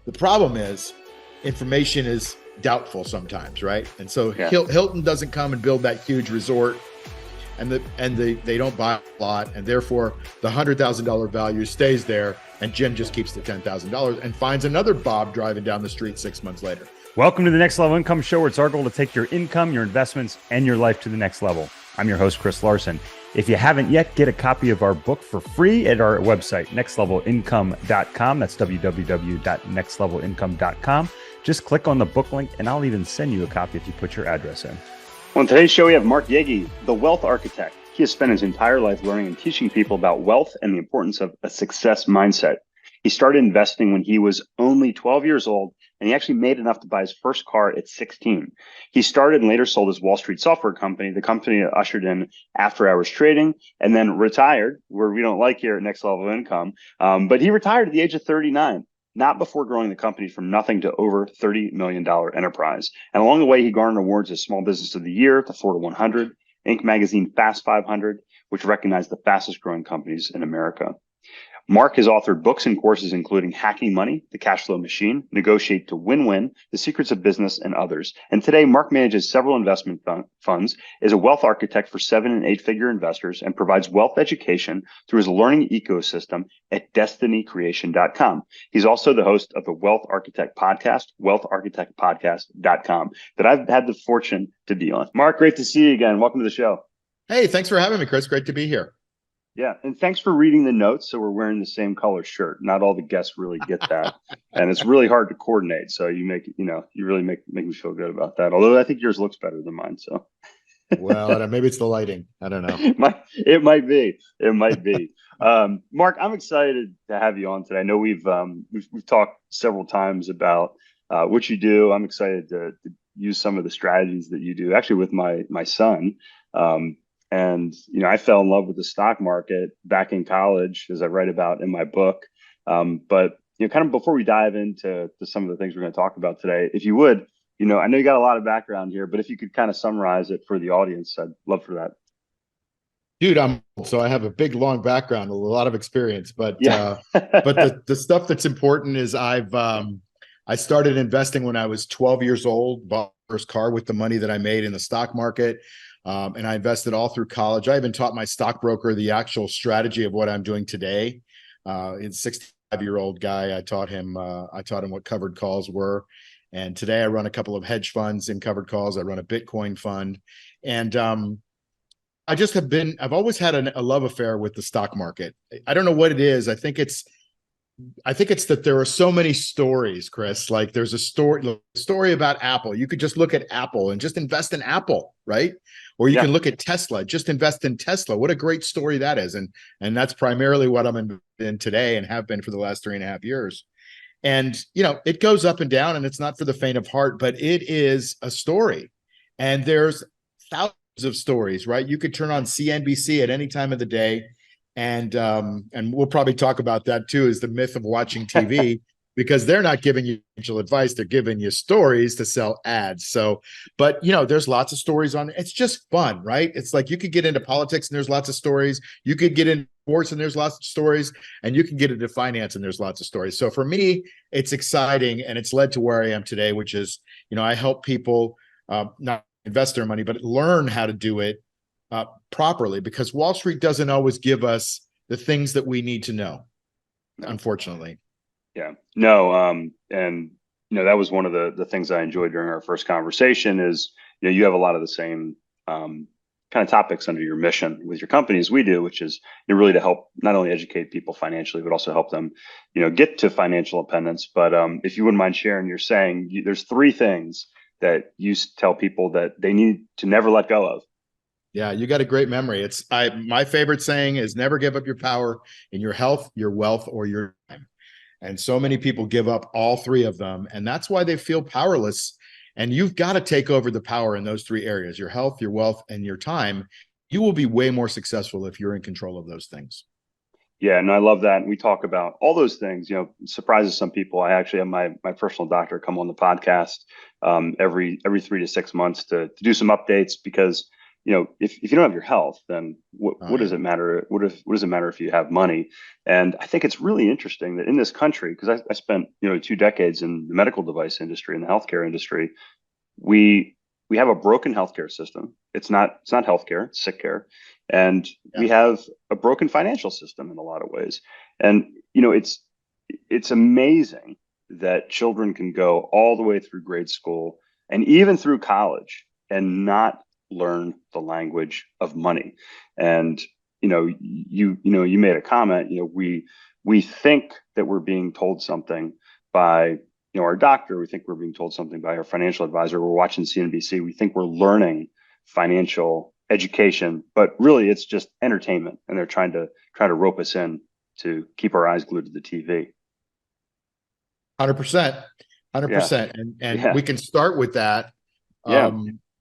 The problem is information is doubtful sometimes, right? And so Yeah. Hilton doesn't come and build that huge resort, and they don't buy a lot, and therefore the $100,000 value stays there, and Jen just keeps the $10,000 and finds another Bob driving down the street 6 months later. Welcome to the Next Level Income Show, where it's our goal to take your income, your investments, and your life to the next level. I'm your host, Chris Larson. If you haven't yet, get a copy of our book for free at our website, nextlevelincome.com. That's www.nextlevelincome.com. Just click on the book link, and I'll even send you a copy if you put your address in. On today's show, we have Mark Yegge, the wealth architect. He has spent his entire life learning and teaching people about wealth and the importance of a success mindset. He started investing when he was only 12 years old, and he actually made enough to buy his first car at 16. He started and later sold his Wall Street software company, the company that ushered in after-hours trading, and then retired, where we don't like here at Next Level Income. But he retired at the age of 39, not before growing the company from nothing to over $30 million enterprise. And along the way, he garnered awards as Small Business of the Year, the Florida 100, Inc. magazine Fast 500, which recognized the fastest growing companies in America. Mark has authored books and courses including Hacking Money, The Cash Flow Machine, Negotiate to Win-Win, The Secrets of Business, and others. And today, Mark manages several investment funds, is a wealth architect for 7- and 8-figure investors, and provides wealth education through his learning ecosystem at destinycreation.com. He's also the host of the Wealth Architect podcast, wealtharchitectpodcast.com, that I've had the fortune to be on. Mark, great to see you again. Welcome to the show. Hey, thanks for having me, Chris. Great to be here. Yeah. And thanks for reading the notes. So we're wearing the same color shirt. Not all the guests really get that. And it's really hard to coordinate. So you really make me feel good about that. Although I think yours looks better than mine. So well, maybe it's the lighting. I don't know. It might be. Mark, I'm excited to have you on today. I know we've talked several times about what you do. I'm excited to use some of the strategies that you do, actually with my son. And, I fell in love with the stock market back in college, as I write about in my book. But, kind of before we dive into some of the things we're going to talk about today, if you would, I know you got a lot of background here, but if you could kind of summarize it for the audience, I'd love for that. Dude, so I have a big, long background, a lot of experience, but yeah. but the stuff that's important is I started investing when I was 12 years old, bought my first car with the money that I made in the stock market. And I invested all through college. I even taught my stockbroker the actual strategy of what I'm doing today. It's a 65-year-old guy. I taught him what covered calls were. And today I run a couple of hedge funds in covered calls. I run a Bitcoin fund. And I've always had a love affair with the stock market. I don't know what it is. I think it's that there are so many stories, Chris. Like there's a story about Apple. You could just look at Apple and just invest in Apple, right? Or you can look at Tesla, just invest in Tesla. What a great story that is. And that's primarily what I'm in today and have been for the last 3.5 years. And, it goes up and down, and it's not for the faint of heart, but it is a story. And there's thousands of stories, right? You could turn on CNBC at any time of the day. And we'll probably talk about that too, is the myth of watching TV, because they're not giving you financial advice. They're giving you stories to sell ads. So, but there's lots of stories on it. It's just fun, right? It's like you could get into politics and there's lots of stories. You could get into sports and there's lots of stories, and you can get into finance and there's lots of stories. So for me, it's exciting, and it's led to where I am today, which is, I help people not invest their money, but learn how to do it properly, because Wall Street doesn't always give us the things that we need to know, unfortunately. Yeah, no. And, that was one of the things I enjoyed during our first conversation is, you have a lot of the same kind of topics under your mission with your company as we do, which is really to help not only educate people financially, but also help them, get to financial independence. But if you wouldn't mind sharing, you're saying there's 3 things that you tell people that they need to never let go of. Yeah, you got a great memory. My favorite saying is never give up your power in your health, your wealth, or your time. And so many people give up all 3 of them, and that's why they feel powerless. And you've got to take over the power in those 3 areas: your health, your wealth, and your time. You will be way more successful if you're in control of those things. Yeah, and I love that. And we talk about all those things, surprises some people. I actually have my personal doctor come on the podcast every 3 to 6 months to do some updates, because if you don't have your health, then what does Yeah. it matter? What does it matter if you have money? And I think it's really interesting that in this country, because I spent 2 decades in the medical device industry and the healthcare industry, we we have a broken healthcare system. It's not healthcare, it's sick care, and we Yeah. have a broken financial system in a lot of ways. And it's amazing that children can go all the way through grade school and even through college and not learn the language of money. And you made a comment. We think that we're being told something by our doctor. We think we're being told something by our financial advisor. We're watching CNBC. We think we're learning financial education, but really it's just entertainment, and they're trying to rope us in to keep our eyes glued to the TV. 100%. Yeah, 100%. And yeah, we can start with that. yeah,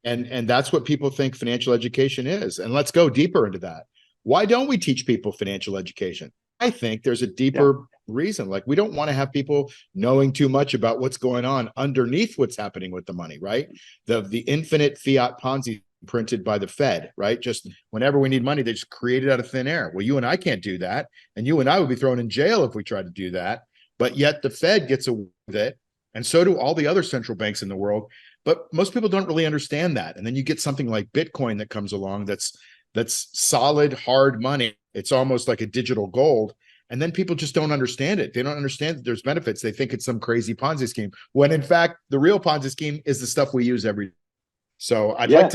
And that's what people think financial education is. And let's go deeper into that. Why don't we teach people financial education? I think there's a yeah, deeper reason. Like, we don't want to have people knowing too much about what's going on underneath what's happening with the money, right? The infinite fiat Ponzi printed by the Fed, right? Just whenever we need money, they just create it out of thin air. Well, you and I can't do that. And you and I would be thrown in jail if we tried to do that. But yet the Fed gets away with it. And so do all the other central banks in the world. But most people don't really understand that. And then you get something like Bitcoin that comes along that's solid, hard money. It's almost like a digital gold. And then people just don't understand it. They don't understand that there's benefits. They think it's some crazy Ponzi scheme, when in fact the real Ponzi scheme is the stuff we use every day. So yeah.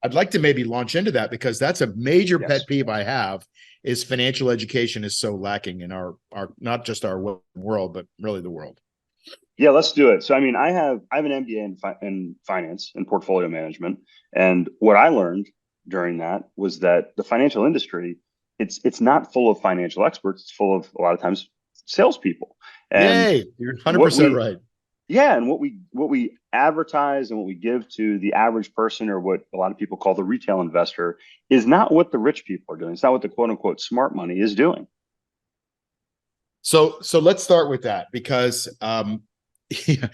I'd like to maybe launch into that, because that's a major Yes. pet peeve I have, is financial education is so lacking in our not just our world, but really the world. Yeah, let's do it. So, I mean, I have an MBA in finance and portfolio management, and what I learned during that was that the financial industry, it's not full of financial experts. It's full of, a lot of times, salespeople. And Yay, you're what 100% we right. yeah, and what we advertise and what we give to the average person, or what a lot of people call the retail investor, is not what the rich people are doing. It's not what the quote unquote smart money is doing. So let's start with that, because yeah,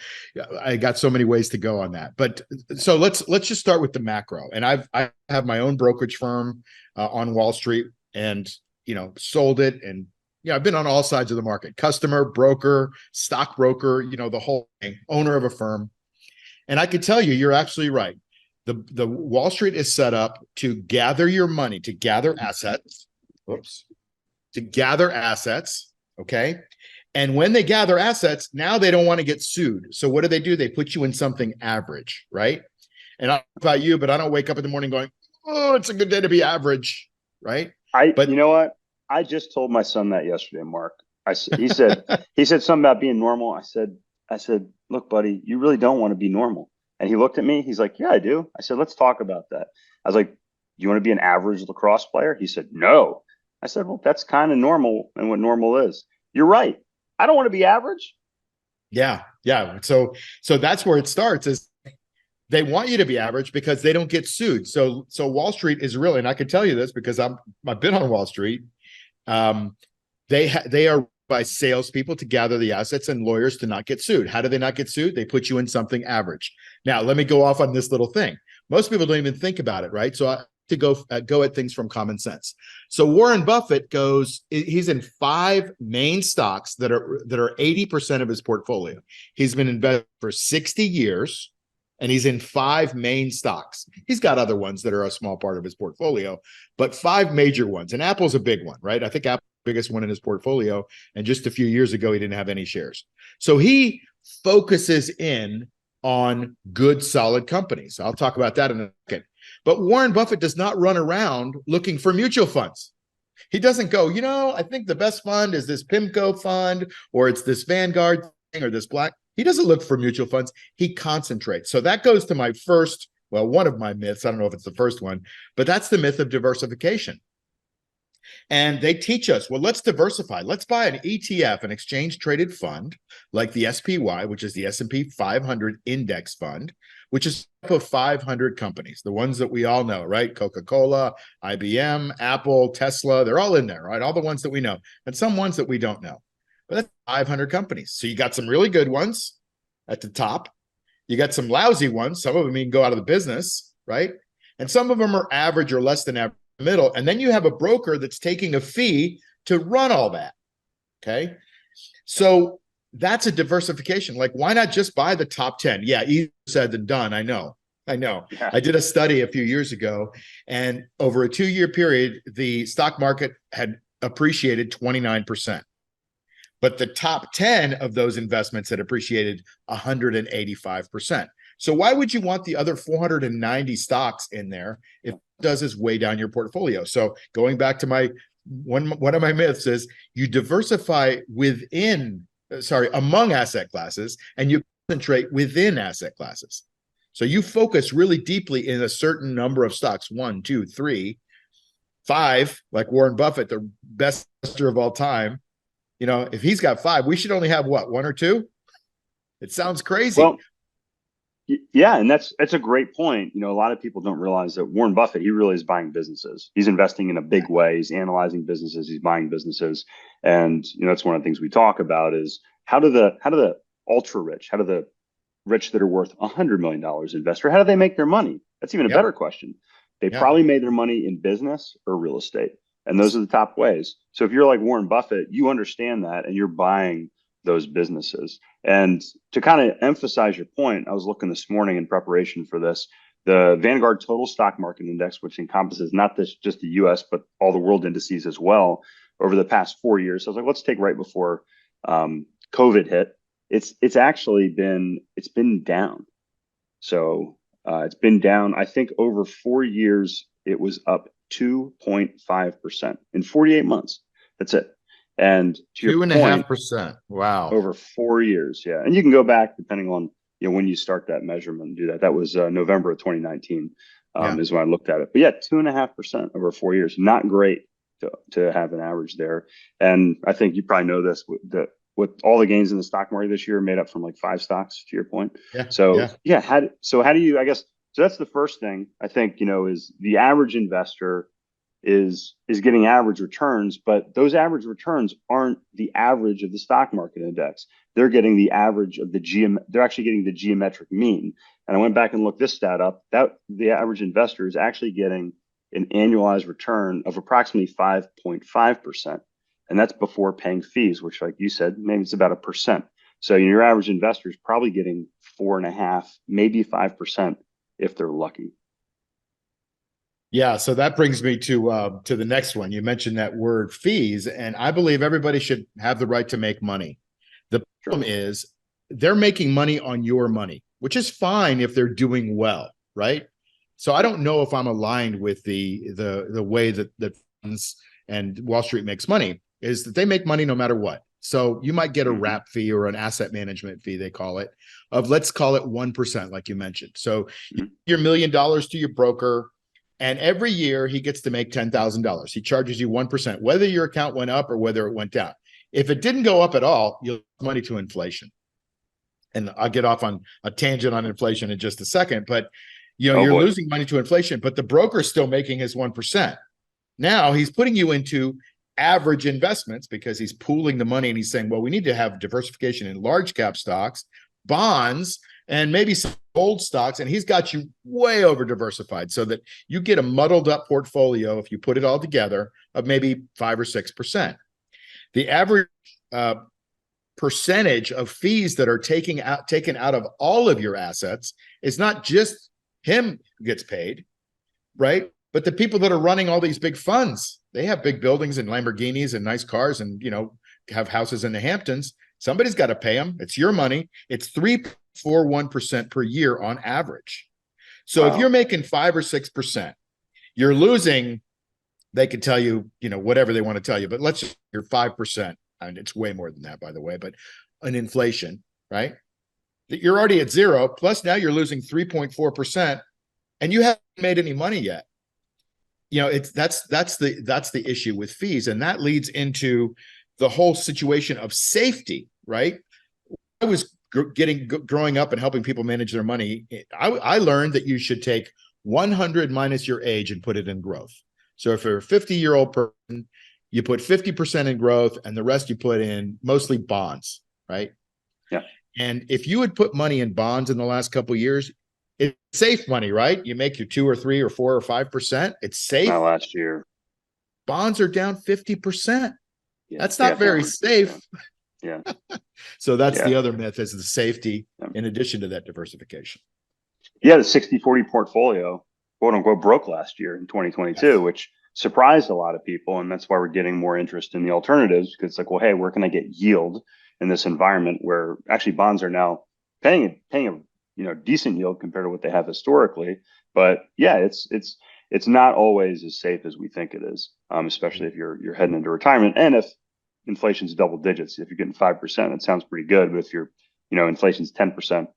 I got so many ways to go on that. But so let's just start with the macro. And I have my own brokerage firm on Wall Street, and sold it. And I've been on all sides of the market: customer, broker, stockbroker, the whole thing, owner of a firm. And I could tell you, you're absolutely right. The Wall Street is set up to gather your money, to gather assets. Whoops. To gather assets. Okay. And when they gather assets, now they don't want to get sued. So what do? They put you in something average, right? And I don't know about you, but I don't wake up in the morning going, "Oh, it's a good day to be average," right? You But know what? I just told my son that yesterday, Mark. He said he said something about being normal. I said, look, buddy, you really don't want to be normal. And he looked at me. He's like, yeah, I do. I said, let's talk about that. I was like, you want to be an average lacrosse player? He said, no. I said, well, that's kind of normal, and what normal is. You're right. I don't want to be average. yeah. So that's where it starts, is they want you to be average because they don't get sued. So Wall Street is really, and I can tell you this because I've been on Wall Street. Um, they are by salespeople to gather the assets, and lawyers to not get sued. How do they not get sued? They put you in something average. Now, let me go off on this little thing. Most people don't even think about it, right? So I to go at things from common sense. So Warren Buffett he's in 5 main stocks that are 80% of his portfolio. He's been invested for 60 years. And he's in 5 main stocks. He's got other ones that are a small part of his portfolio, but 5 major ones. And Apple's a big one, right? I think Apple's the biggest one in his portfolio. And just a few years ago, he didn't have any shares. So he focuses in on good, solid companies. I'll talk about that in a second. But Warren Buffett does not run around looking for mutual funds. He doesn't go, I think the best fund is this PIMCO fund, or it's this Vanguard thing, or this Black. He doesn't look for mutual funds. He concentrates. So that goes to my first, one of my myths. I don't know if it's the first one, but that's the myth of diversification. And they teach us, well, let's diversify. Let's buy an ETF, an exchange traded fund, like the SPY, which is the S&P 500 index fund, which is of 500 companies, the ones that we all know, right? Coca-Cola, IBM, Apple, Tesla, they're all in there, right? All the ones that we know, and some ones that we don't know. But that's 500 companies. So you got some really good ones at the top. You got some lousy ones. Some of them even go out of the business, right? And some of them are average or less than average middle. And then you have a broker that's taking a fee to run all that. Okay. So that's a diversification. Like, why not just buy the top 10? Yeah, easier said than done. I know. Yeah. I did a study a few years ago, and over a 2-year period, the stock market had appreciated 29%. But the top 10 of those investments had appreciated 185%. So why would you want the other 490 stocks in there if it does is weigh down your portfolio? So going back to my one of my myths is you diversify among asset classes, and you concentrate within asset classes. So you focus really deeply in a certain number of stocks, 1, 2, 3, 5, like Warren Buffett, the best investor of all time. You know, if he's got 5, we should only have what, 1 or 2? It sounds crazy. Well, yeah, and that's a great point. You know, a lot of people don't realize that Warren Buffett, he really is buying businesses. He's investing in a big way. He's analyzing businesses. He's buying businesses, and you know, that's one of the things we talk about is how do the ultra rich, how do the rich that are worth $100 million investor, how do they make their money? That's even a better question. They probably made their money in business or real estate, and those are the top ways. So if you're like Warren Buffett, you understand that, and you're buying those businesses. And to kind of emphasize your point, I was looking this morning in preparation for this, the Vanguard Total Stock Market Index, which encompasses not just the US, but all the world indices as well, over the past 4 years. So I was like, let's take right before COVID hit. It's actually been down. So it's been down. I think over 4 years, it was up 2.5% in 48 months. That's it. And to your point, 2.5%. Wow. Over 4 years. Yeah. And you can go back depending on, you know, when you start that measurement and do that. That was November of 2019 is when I looked at it. But yeah, 2.5% over 4 years. Not great to have an average there. And I think you probably know this, with all the gains in the stock market this year made up from like 5 stocks, to your point. Yeah. So how do you, I guess, so that's the first thing I think, you know, is the average investor is getting average returns, but those average returns aren't the average of the stock market index. They're getting the average of they're actually getting the geometric mean. And I went back and looked this stat up, that the average investor is actually getting an annualized return of approximately 5.5%. And that's before paying fees, which, like you said, maybe it's about 1%. So your average investor is probably getting 4.5%, maybe 5% if they're lucky. Yeah, so that brings me to the next one. You mentioned that word fees, and I believe everybody should have the right to make money. The problem is they're making money on your money, which is fine if they're doing well, right? So I don't know if I'm aligned with the way that funds and Wall Street makes money, is that they make money no matter what. So you might get a wrap fee or an asset management fee, they call it, of let's call it 1%, like you mentioned. So you give your $1 million to your broker, and every year he gets to make $10,000. He charges you 1%, whether your account went up or whether it went down. If it didn't go up at all, you'll lose money to inflation. And I'll get off on a tangent on inflation in just a second, but you know, you're losing money to inflation, but the broker's still making his 1%. Now he's putting you into average investments because he's pooling the money, and he's saying, well, we need to have diversification in large cap stocks, bonds, and maybe some gold stocks. And he's got you way over diversified so that you get a muddled up portfolio, if you put it all together, of maybe 5 or 6%. The average percentage of fees that are taken out of all of your assets is not just him who gets paid, right? But the people that are running all these big funds, they have big buildings and Lamborghinis and nice cars, and, you know, have houses in the Hamptons. Somebody's got to pay them. It's your money. It's 3.41% per year on average. So if you're making 5 or 6%, you're losing, they could tell you, you know, whatever they want to tell you, but let's just, you're 5%. And it's way more than that, by the way, but an inflation, right? You're already at zero. Plus now you're losing 3.4%, and you haven't made any money yet. You know, that's the issue with fees, and that leads into the whole situation of safety, right? I was growing up and helping people manage their money. I learned that you should take 100 minus your age and put it in growth. So if you're a 50-year-old person, you put 50% in growth, and the rest you put in mostly bonds, right? Yeah. And if you had put money in bonds in the last couple of years, it's safe money, right? You make your 2 or 3 or 4 or 5%. It's safe. Not last year. Bonds are down 50%. Yeah, That's they not got very hammered. safe. Yeah. So that's Yeah. the other myth, is the safety Yeah. in addition to that diversification. Yeah, the 60-40 portfolio, quote unquote, broke last year in 2022, Yes. which surprised a lot of people. And that's why we're getting more interest in the alternatives, because it's like, well, hey, where can I get yield in this environment where actually bonds are now paying a decent yield compared to what they have historically. But yeah, it's not always as safe as we think it is, especially if you're heading into retirement. And if inflation's double digits, if you're getting 5%, it sounds pretty good. But if inflation's 10%,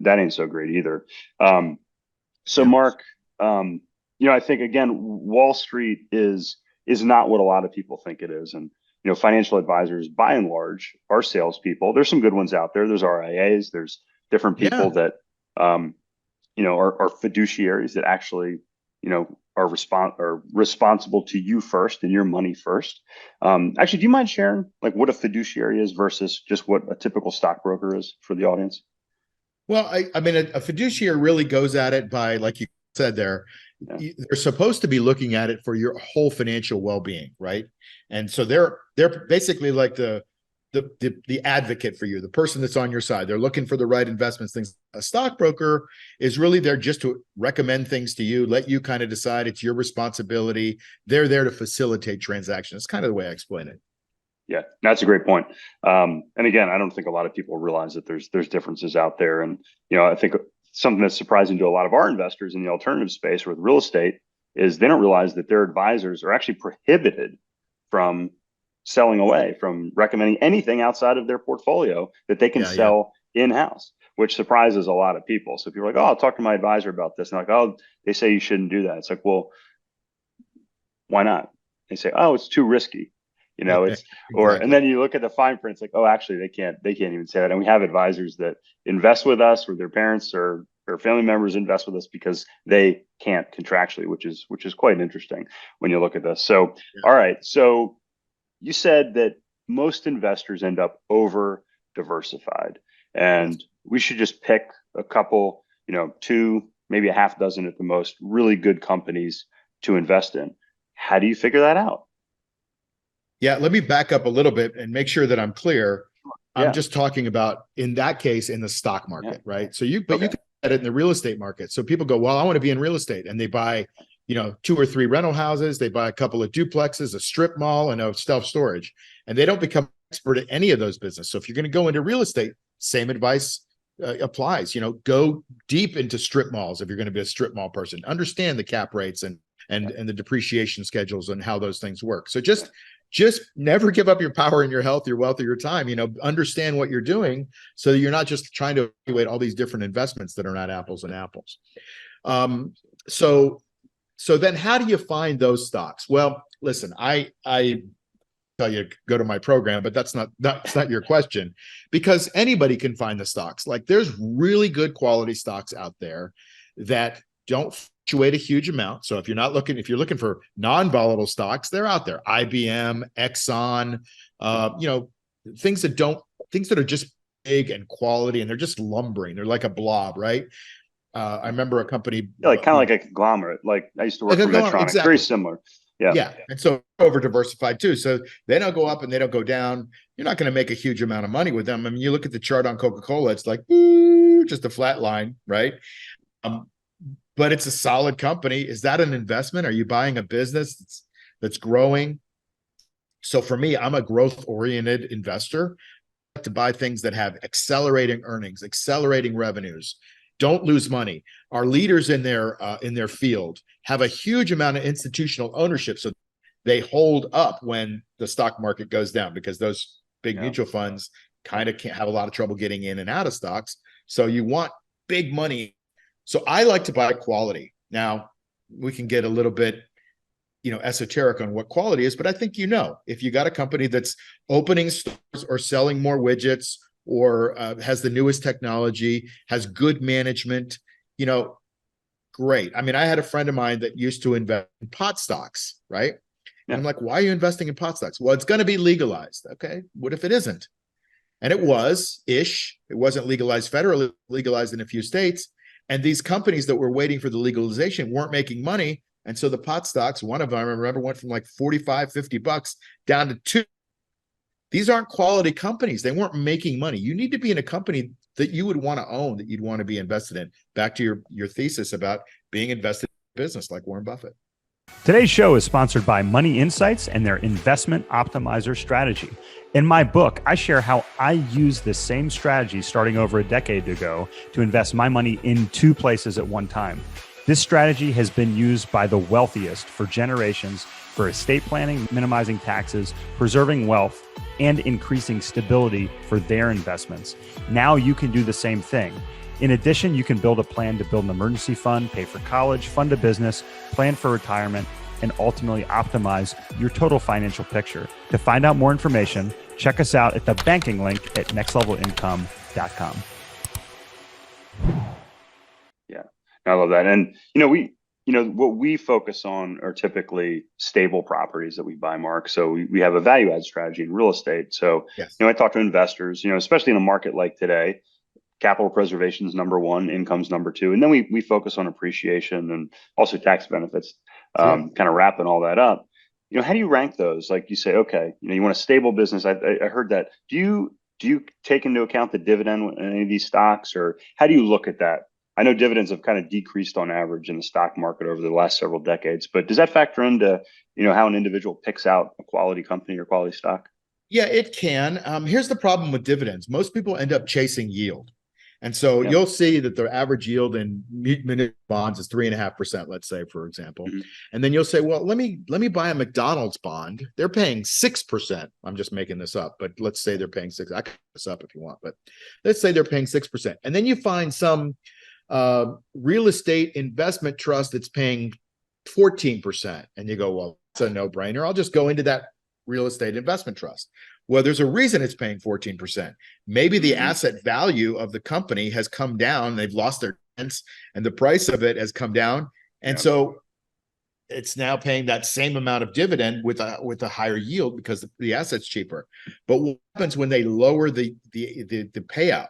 that ain't so great either. So Yeah. Mark, I think again, Wall Street is not what a lot of people think it is. And financial advisors, by and large, are salespeople. There's some good ones out there. There's RIAs. There's different people Yeah. that are fiduciaries that actually are responsible to you first and your money first. Actually, do you mind sharing like what a fiduciary is versus just what a typical stockbroker is for the audience? Well, I mean, a fiduciary really goes at it by, like you said there, Yeah. they're supposed to be looking at it for your whole financial well-being, right? And so they're basically like the advocate for you, the person that's on your side. They're looking for the right investments, things. A stockbroker is really there just to recommend things to you, let you kind of decide. It's your responsibility. They're there to facilitate transactions. It's kind of the way I explain it. Yeah, that's a great point. And again, I don't think a lot of people realize that there's differences out there. And I think something that's surprising to a lot of our investors in the alternative space or with real estate is they don't realize that their advisors are actually prohibited from selling away, from recommending anything outside of their portfolio that they can sell in-house, which surprises a lot of people. So people are like, oh, I'll talk to my advisor about this. And like, oh, they say you shouldn't do that. It's like, well, why not? They say, oh, it's too risky. It's Exactly. and then you look at the fine print, it's like, oh, actually they can't even say that. And we have advisors that invest with us, or their parents or family members invest with us because they can't contractually, which is quite interesting when you look at this. So, all right. So you said that most investors end up over diversified, and we should just pick a couple, 2, maybe a half dozen at the most, really good companies to invest in. How do you figure that out? Yeah, let me back up a little bit and make sure that I'm clear. I'm Yeah. just talking about, in that case, in the stock market, right? So you can get it in the real estate market. So people go, well, I want to be in real estate, and they buy, 2 or 3 rental houses, they buy a couple of duplexes, a strip mall, and a self-storage, and they don't become expert at any of those businesses. So if you're going to go into real estate, same advice applies. Go deep into strip malls if you're going to be a strip mall person. Understand the cap rates and the depreciation schedules and how those things work. So just never give up your power and your health, your wealth, or your time. Understand what you're doing so that you're not just trying to evaluate all these different investments that are not apples and apples. So then how do you find those stocks? Well, listen, I tell you, go to my program, but that's not your question, because anybody can find the stocks. Like, there's really good quality stocks out there that don't fluctuate a huge amount. So if you're looking for non-volatile stocks, they're out there. IBM, Exxon, things that are just big and quality, and they're just lumbering. They're like a blob, right? I remember a company, kind of like a conglomerate. Like I used to work for Medtronic. Exactly. Very similar. Yeah. And so over diversified too. So they don't go up and they don't go down. You're not going to make a huge amount of money with them. I mean, you look at the chart on Coca-Cola, it's like just a flat line, right? But it's a solid company. Is that an investment? Are you buying a business that's growing? So for me, I'm a growth-oriented investor. I like to buy things that have accelerating earnings, accelerating revenues. Don't lose money. Our leaders in their field have a huge amount of institutional ownership, so they hold up when the stock market goes down, because those big mutual funds kind of can't have a lot of trouble getting in and out of stocks. So you want big money. So I like to buy quality. Now, we can get a little bit, esoteric on what quality is, but I think if you got a company that's opening stores or selling more widgets, or has the newest technology, has good management, great. I mean, I had a friend of mine that used to invest in pot stocks, right? And I'm like, why are you investing in pot stocks? Well, it's going to be legalized. Okay, what if it isn't? And it was-ish. It wasn't legalized federally, legalized in a few states. And these companies that were waiting for the legalization weren't making money. And so the pot stocks, one of them I remember went from like 45, $50 down to $2. These aren't quality companies. They weren't making money. You need to be in a company that you would want to own, that you'd want to be invested in. Back to your thesis about being invested in business like Warren Buffett. Today's show is sponsored by Money Insights and their investment optimizer strategy. In my book, I share how I use this same strategy starting over a decade ago to invest my money in two places at one time. This strategy has been used by the wealthiest for generations for estate planning, minimizing taxes, preserving wealth, and increasing stability for their investments. Now you can do the same thing. In addition, you can build a plan to build an emergency fund, pay for college, fund a business, plan for retirement, and ultimately optimize your total financial picture. To find out more information, check us out at the banking link at nextlevelincome.com. Yeah, I love that. And, what we focus on are typically stable properties that we buy, Mark. So we have a value add strategy in real estate. So, yes. I talk to investors, especially in a market like today, capital preservation is number one, income's number two. And then we focus on appreciation and also tax benefits, kind of wrapping all that up. How do you rank those? Like you say, okay, you want a stable business. I heard that. Do you take into account the dividend in any of these stocks, or how do you look at that? I know dividends have kind of decreased on average in the stock market over the last several decades, but does that factor into, how an individual picks out a quality company or quality stock? Yeah, it can. Here's the problem with dividends. Most people end up chasing yield. And so Yep. you'll see that the average yield in municipal bonds is 3.5%, let's say, for example. Mm-hmm. And then you'll say, well, let me buy a McDonald's bond. They're paying 6%. I'm just making this up, but let's say they're paying 6%. I can make this up if you want, but let's say they're paying 6%. And then you find some real estate investment trust that's paying 14%. And you go, well, it's a no-brainer. I'll just go into that real estate investment trust. Well, there's a reason it's paying 14%. Maybe the asset value of the company has come down. They've lost their tenants and the price of it has come down. And so it's now paying that same amount of dividend with a higher yield because the asset's cheaper. But what happens when they lower the payout?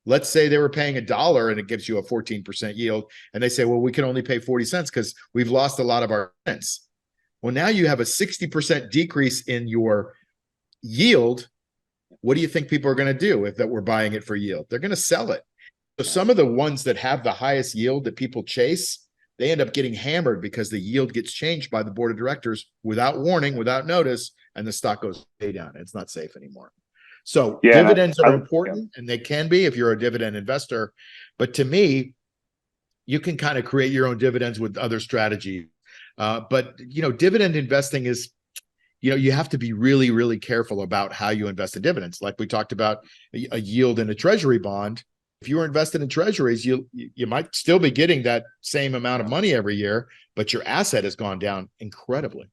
Let's say they were paying $1 and it gives you a 14% yield. And they say, well, we can only pay 40 cents because we've lost a lot of our tenants. Well, now you have a 60% decrease in your yield. What do you think people are going to do if that we're buying it for yield? They're going to sell it. So some of the ones that have the highest yield that people chase, they end up getting hammered because the yield gets changed by the board of directors without warning, without notice, and the stock goes way down. It's not safe anymore. So dividends are important, and they can be if you're a dividend investor. But to me, you can kind of create your own dividends with other strategies. But dividend investing is, you have to be really, really careful about how you invest in dividends. Like we talked about a yield in a treasury bond. If you were invested in treasuries, you might still be getting that same amount of money every year, but your asset has gone down incredibly.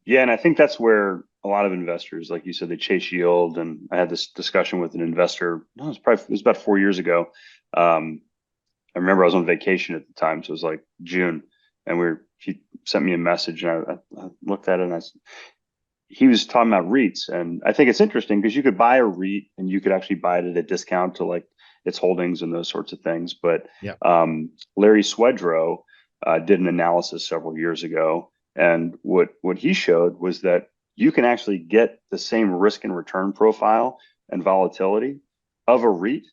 Yeah, and I think that's where a lot of investors, like you said, they chase yield. And I had this discussion with an investor. It was about 4 years ago. I remember I was on vacation at the time, so it was like June, and he sent me a message, and I looked at it, and he was talking about REITs. And I think it's interesting because you could buy a REIT and you could actually buy it at a discount to like its holdings and those sorts of things. But Larry Swedroe did an analysis several years ago. And what he showed was that you can actually get the same risk and return profile and volatility of a REIT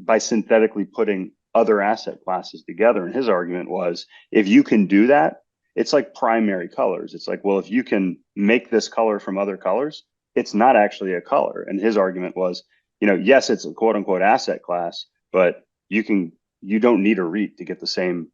by synthetically putting other asset classes together. And his argument was, if you can do that, it's like primary colors. It's like, well, if you can make this color from other colors, it's not actually a color. And his argument was, yes, it's a quote unquote asset class, but you don't need a REIT to get the same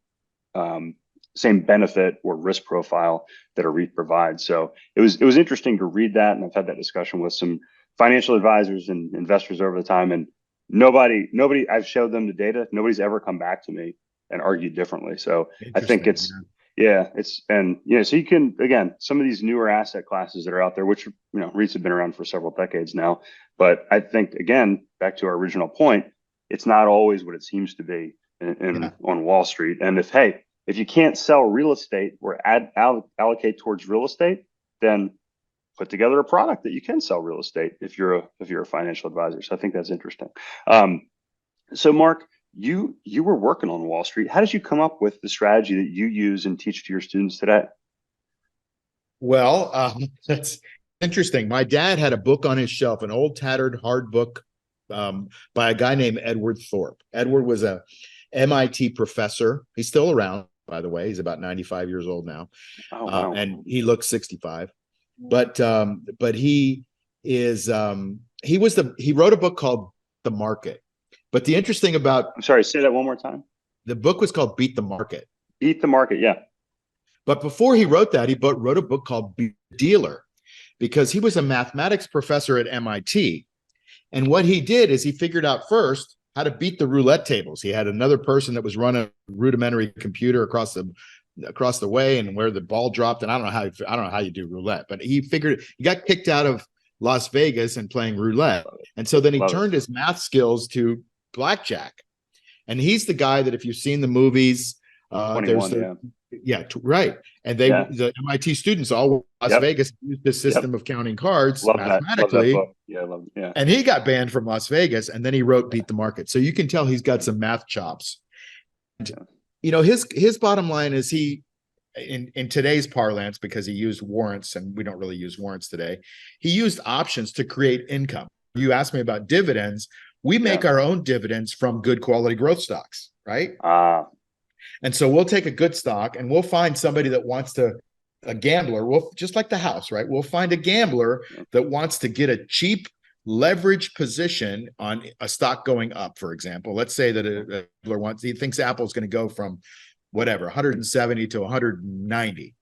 benefit or risk profile that a REIT provides. So it was interesting to read that. And I've had that discussion with some financial advisors and investors over the time. And nobody, I've showed them the data. Nobody's ever come back to me and argued differently. So I think so you can, again, some of these newer asset classes that are out there, which, REITs have been around for several decades now. But I think, again, back to our original point, it's not always what it seems to be on Wall Street. And if you can't sell real estate or allocate towards real estate, then put together a product that you can sell real estate if you're a financial advisor. So I think that's interesting. So Mark, you were working on Wall Street. How did you come up with the strategy that you use and teach to your students today? Well, that's interesting. My dad had a book on his shelf, an old tattered hard book by a guy named Edward Thorpe. Edward was a MIT professor. He's still around, by the way. He's about 95 years old now. Oh, wow. And he looks 65. But he is he wrote a book called The Market. But the interesting about I'm sorry, say that one more time. the book was called Beat the Market. Beat the Market. Yeah. But before he wrote that, he wrote a book called Beat the Dealer, because he was a mathematics professor at MIT. And what he did is he figured out first how to beat the roulette tables. He had another person that was running a rudimentary computer across the way, and where the ball dropped. And I don't know how you do roulette, but he got kicked out of Las Vegas and playing roulette. And so then he turned his math skills to blackjack. And he's the guy that, if you've seen the movies, there's right. And the MIT students all went to Las Vegas, used this system of counting cards mathematically. Love that book. And he got banned from Las Vegas, and then he wrote Beat the Market. So you can tell he's got some math chops. You know, his bottom line is in today's parlance, because he used warrants, and we don't really use warrants today, he used options to create income. You asked me about dividends. We make our own dividends from good quality growth stocks, right? And so we'll take a good stock and we'll find somebody that wants a gambler. We'll, just like the house, right? We'll find a gambler that wants to get a cheap leverage position on a stock going up, for example. Let's say that a gambler he thinks Apple's going to go from whatever, 170 to 190.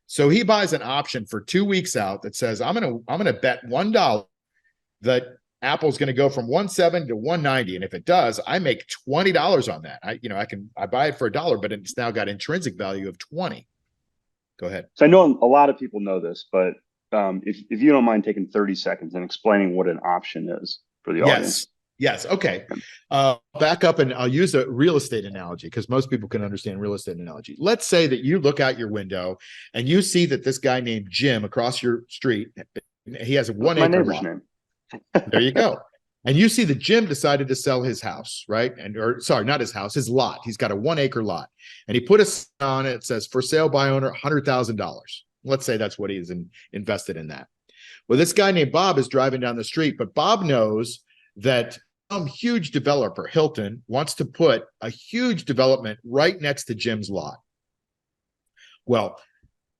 So he buys an option for 2 weeks out that says, I'm going to bet $1 that Apple's going to go from 170 to 190. And if it does, I make $20 on that. I buy it for $1, but it's now got intrinsic value of 20. Go ahead. So I know a lot of people know this, but if you don't mind taking 30 seconds and explaining what an option is for the audience. Yes. Okay. Back up, and I'll use a real estate analogy, because most people can understand real estate analogy. Let's say that you look out your window and you see that this guy named Jim across your street, he has a 1 acre my neighbor's lot. name. There you go. And you see that Jim decided to sell his house, right? Not his house, his lot. He's got a 1 acre lot, and he put a sign on it that says for sale by owner, $100,000. Let's say that's what he's invested in that. Well, this guy named Bob is driving down the street, but Bob knows that some huge developer, Hilton, wants to put a huge development right next to Jim's lot. Well,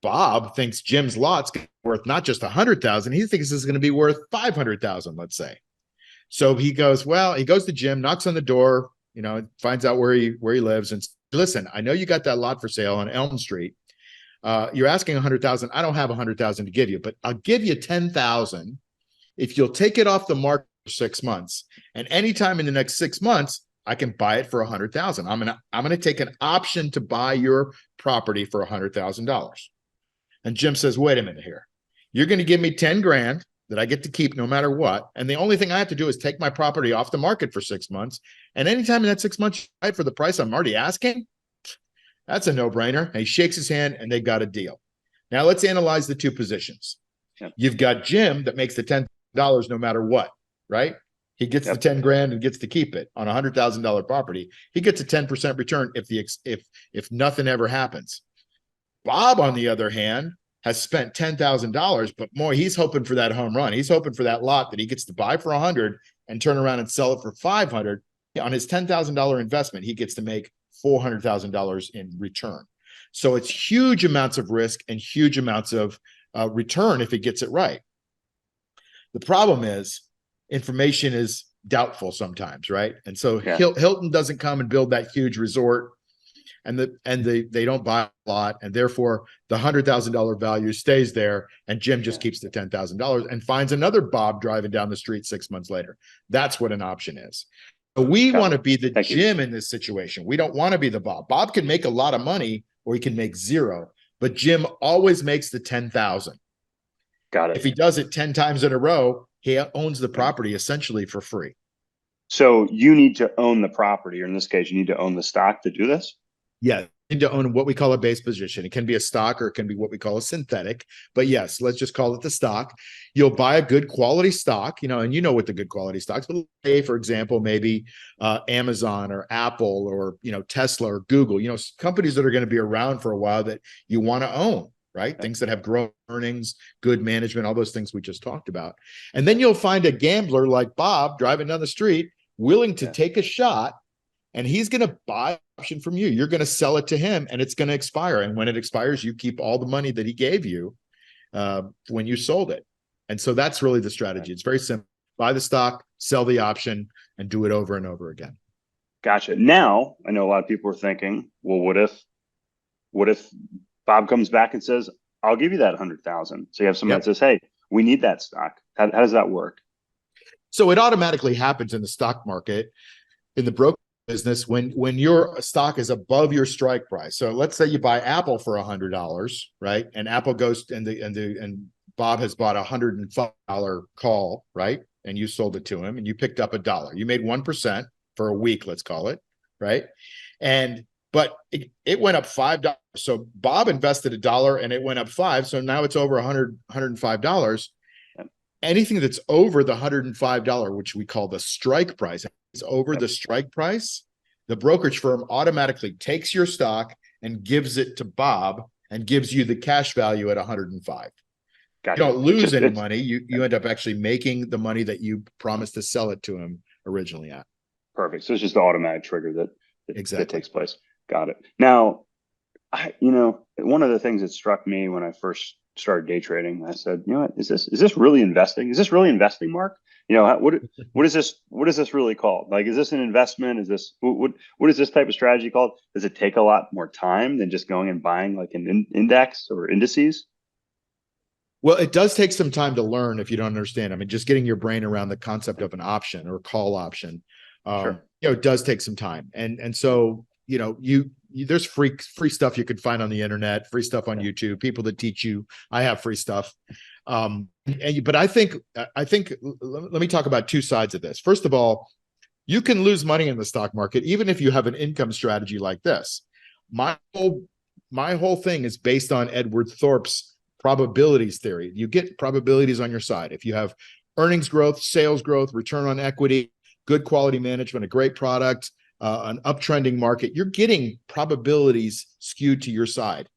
Bob thinks Jim's lot's worth not just 100,000. He thinks this is going to be worth 500,000, let's say. So he goes to Jim, knocks on the door, finds out where he lives, and says, listen, I know you got that lot for sale on Elm Street. You're asking 100,000. I don't have 100,000 to give you, but I'll give you 10,000 if you'll take it off the market for 6 months. And anytime in the next 6 months, I can buy it for 100,000. I'm gonna take an option to buy your property for $100,000. And Jim says, wait a minute here. You're going to give me 10 grand that I get to keep no matter what. And the only thing I have to do is take my property off the market for 6 months. And anytime in that 6 months, you buy it for the price I'm already asking, that's a no-brainer. And he shakes his hand, and they got a deal. Now let's analyze the two positions. You've got Jim that makes the $10 no matter what, right? He gets the 10 grand and gets to keep it on a $100,000 property. He gets a 10% return if nothing ever happens. Bob, on the other hand, has spent $10,000, but more, he's hoping for that home run. He's hoping for that lot that he gets to buy for 100 and turn around and sell it for 500. On his $10,000 investment, he gets to make $400,000 in return. So it's huge amounts of risk and huge amounts of return if he gets it right. The problem is information is doubtful sometimes, right? And so Hilton doesn't come and build that huge resort, and they don't buy a lot, and therefore the $100,000 value stays there, and Jim just keeps the $10,000 and finds another Bob driving down the street 6 months later. That's what an option is. So we want to be the Jim in this situation. We don't want to be the Bob. Bob can make a lot of money, or he can make zero, but Jim always makes the 10,000. Got it. If he does it 10 times in a row, he owns the property essentially for free. So you need to own the property, or in this case, you need to own the stock to do this? Yeah. to own what we call a base position. It can be a stock or it can be what we call a synthetic. But yes, let's just call it the stock. You'll buy a good quality stock, and you know what the good quality stocks. But say, for example, maybe Amazon or Apple or Tesla or Google. Companies that are going to be around for a while that you want to own. Right? Things that have growth earnings, good management, all those things we just talked about. And then you'll find a gambler like Bob driving down the street, willing to take a shot, and he's going to buy an option from you. You're going to sell it to him, and it's going to expire. And when it expires, you keep all the money that he gave you when you sold it. And so that's really the strategy. It's very simple. Buy the stock, sell the option, and do it over and over again. Gotcha. Now, I know a lot of people are thinking, well, what if Bob comes back and says, I'll give you that 100,000. So you have somebody that says, hey, we need that stock. How does that work? So it automatically happens in the stock market, in the broker business, when your stock is above your strike price. So let's say you buy Apple for $100, right? And Apple goes and Bob has bought $105 call, right? And you sold it to him and you picked up $1. You made 1% for a week, let's call it, right? But it went up $5. So Bob invested $1 and it went up $5. So now it's over $105. Anything that's over the $105, which we call the strike price, is over the strike price, the brokerage firm automatically takes your stock and gives it to Bob and gives you the cash value at 105. Gotcha. You don't lose any money. You end up actually making the money that you promised to sell it to him originally at. Perfect. So it's just the automatic trigger that takes place. Got it. Now, one of the things that struck me when I first started day trading, I said, what, is this really investing? Is this really investing, Mark? What is this really called? Like, is this an investment? Is this, what is this type of strategy called? Does it take a lot more time than just going and buying like an index or indices? Well, it does take some time to learn if you don't understand. I mean, just getting your brain around the concept of an option or call option, Sure. It does take some time. And so, there's free stuff you could find on the internet, free stuff on YouTube, people that teach you. I have free stuff. But I think let me talk about two sides of this. First of all, you can lose money in the stock market, even if you have an income strategy like this. My whole thing is based on Edward Thorp's probabilities theory. You get probabilities on your side. If you have earnings growth, sales growth, return on equity, good quality management, a great product, an uptrending market, you're getting probabilities skewed to your side.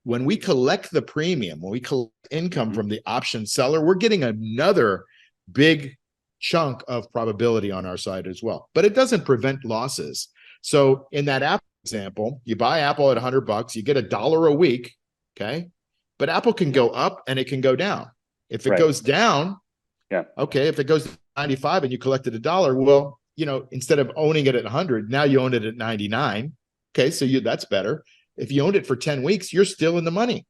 When we collect the premium, when we collect income from the option seller, we're getting another big chunk of probability on our side as well. But it doesn't prevent losses. So in that Apple example, you buy Apple at $100, you get $1 a week, okay? But Apple can go up and it can go down. If it goes down, okay, if it goes to 95 and you collected $1, well, instead of owning it at 100, now you own it at 99. Okay, so that's better. If you owned it for 10 weeks, you're still in the money.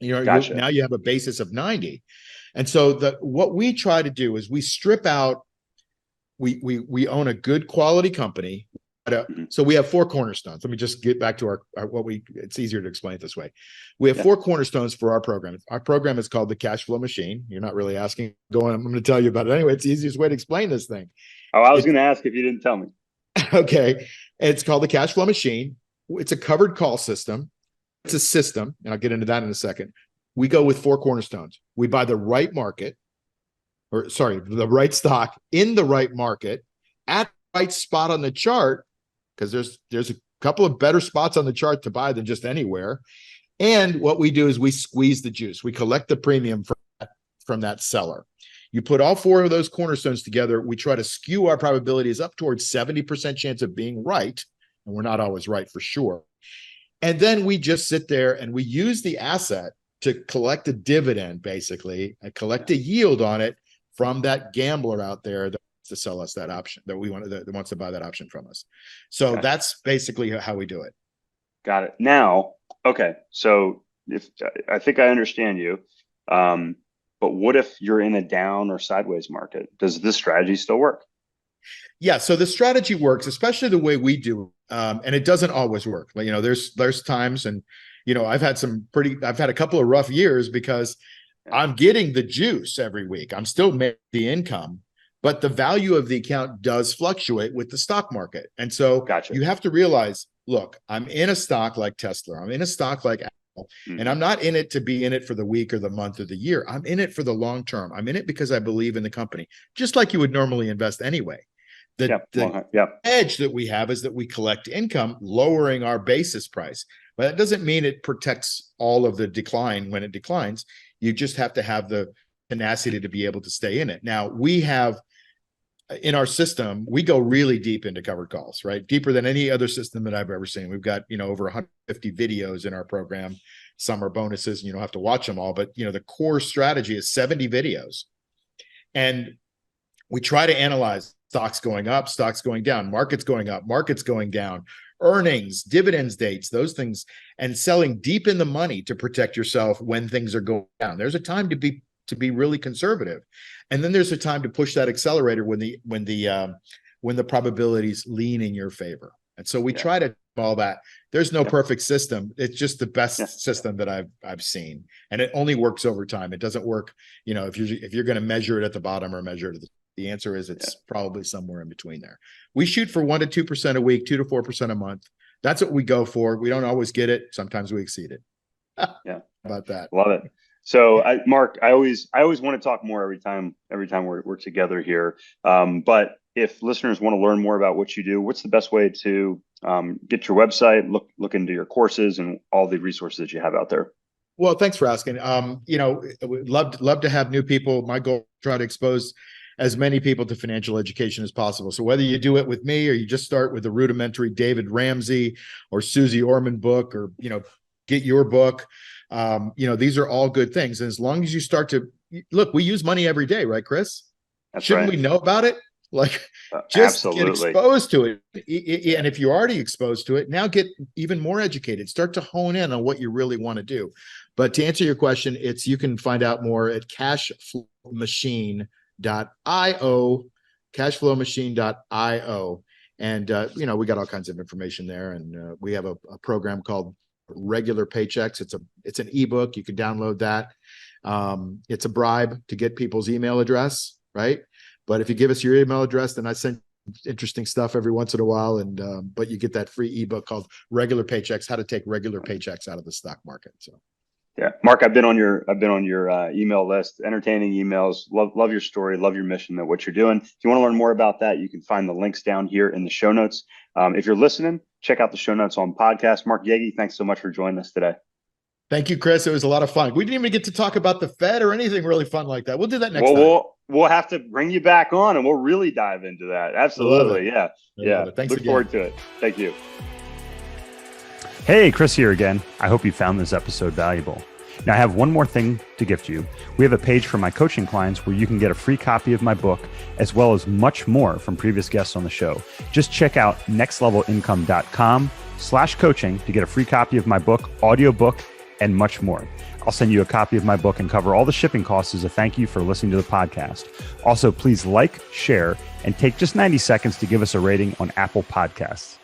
Gotcha. Now you have a basis of 90. And so what we try to do is we strip out, we own a good quality company. So we have 4 cornerstones. Let me just get back to it's easier to explain it this way. We have 4 cornerstones for our program. Our program is called the Cash Flow Machine. You're not really asking, I'm going to tell you about it anyway. It's the easiest way to explain this thing. Oh, I was going to ask if you didn't tell me. Okay. It's called the Cash Flow Machine. It's a covered call system. It's a system, and I'll get into that in a second. We go with 4 cornerstones. We buy the right the right stock in the right market at the right spot on the chart, because there's a couple of better spots on the chart to buy than just anywhere. And what we do is we squeeze the juice. We collect the premium from that seller. You put all 4 of those cornerstones together, we try to skew our probabilities up towards 70% chance of being right. And we're not always right for sure. And then we just sit there and we use the asset to collect a dividend, basically, and collect a yield on it from that gambler out there that wants to sell us that option, that wants to buy that option from us. So that's basically how we do it. Got it. Now, okay. So I think I understand you. But what if you're in a down or sideways market? Does this strategy still work? Yeah, so the strategy works, especially the way we do, and it doesn't always work. Like, there's times, and I've had a couple of rough years because I'm getting the juice every week. I'm still making the income, but the value of the account does fluctuate with the stock market. And so Gotcha. you have to realize, look, I'm in a stock like Tesla, I'm in a stock like Apple, and I'm not in it to be in it for the week or the month or the year. I'm in it for the long term. I'm in it because I believe in the company, just like you would normally invest anyway. The edge that we have is that we collect income, lowering our basis price. But that doesn't mean it protects all of the decline when it declines. You just have to have the tenacity to be able to stay in it. Now, we have in our system, we go really deep into covered calls, right? Deeper than any other system that I've ever seen. We've got, over 150 videos in our program. Some are bonuses and you don't have to watch them all, but the core strategy is 70 videos. And we try to analyze stocks going up, stocks going down, markets going up, markets going down, earnings, dividends dates, those things, and selling deep in the money to protect yourself when things are going down. There's a time to be really conservative, and then there's a time to push that accelerator when the probabilities lean in your favor. And so we try to do all that. There's no perfect system. It's just the best system that I've seen, and it only works over time. It doesn't work, if you're going to measure it at the bottom or measure it at the answer is it's probably somewhere in between there. We shoot for 1% to 2% a week, 2% to 4% a month. That's what we go for. We don't always get it. Sometimes we exceed it. About that. Love it. So Mark, I always want to talk more every time we're together here. But if listeners want to learn more about what you do, what's the best way to get your website, look into your courses and all the resources that you have out there? Well, thanks for asking. We'd love to have new people. My goal is to try to expose as many people to financial education as possible. So whether you do it with me or you just start with the rudimentary David Ramsey or Susie Orman book, or get your book, these are all good things. And as long as you start to look, we use money every day, right, Chris? Shouldn't we know about it? Just get exposed to it. And if you're already exposed to it, now get even more educated. Start to hone in on what you really want to do. But to answer your question, you can find out more at cashflowmachine.io, cashflowmachine.io. And, we got all kinds of information there. And we have a program called Regular Paychecks. It's an ebook. You can download that. It's a bribe to get people's email address, right? But if you give us your email address, then I send interesting stuff every once in a while. And but you get that free ebook called Regular Paychecks: How to Take Regular Paychecks Out of the Stock Market. So, Mark, I've been on your email list. Entertaining emails. Love your story. Love your mission. That what you're doing. If you want to learn more about that, you can find the links down here in the show notes. If you're listening, check out the show notes on podcast. Mark Yegge, thanks so much for joining us today. Thank you, Chris. It was a lot of fun. We didn't even get to talk about the Fed or anything really fun like that. We'll do that next time. We'll have to bring you back on and we'll really dive into that. Absolutely. Yeah. Thanks Look again. forward to it. Thank you. Hey, Chris here again. I hope you found this episode valuable. Now, I have one more thing to gift you. We have a page for my coaching clients where you can get a free copy of my book, as well as much more from previous guests on the show. Just check out nextlevelincome.com/coaching to get a free copy of my book, audiobook, and much more. I'll send you a copy of my book and cover all the shipping costs as a thank you for listening to the podcast. Also, please like, share, and take just 90 seconds to give us a rating on Apple Podcasts.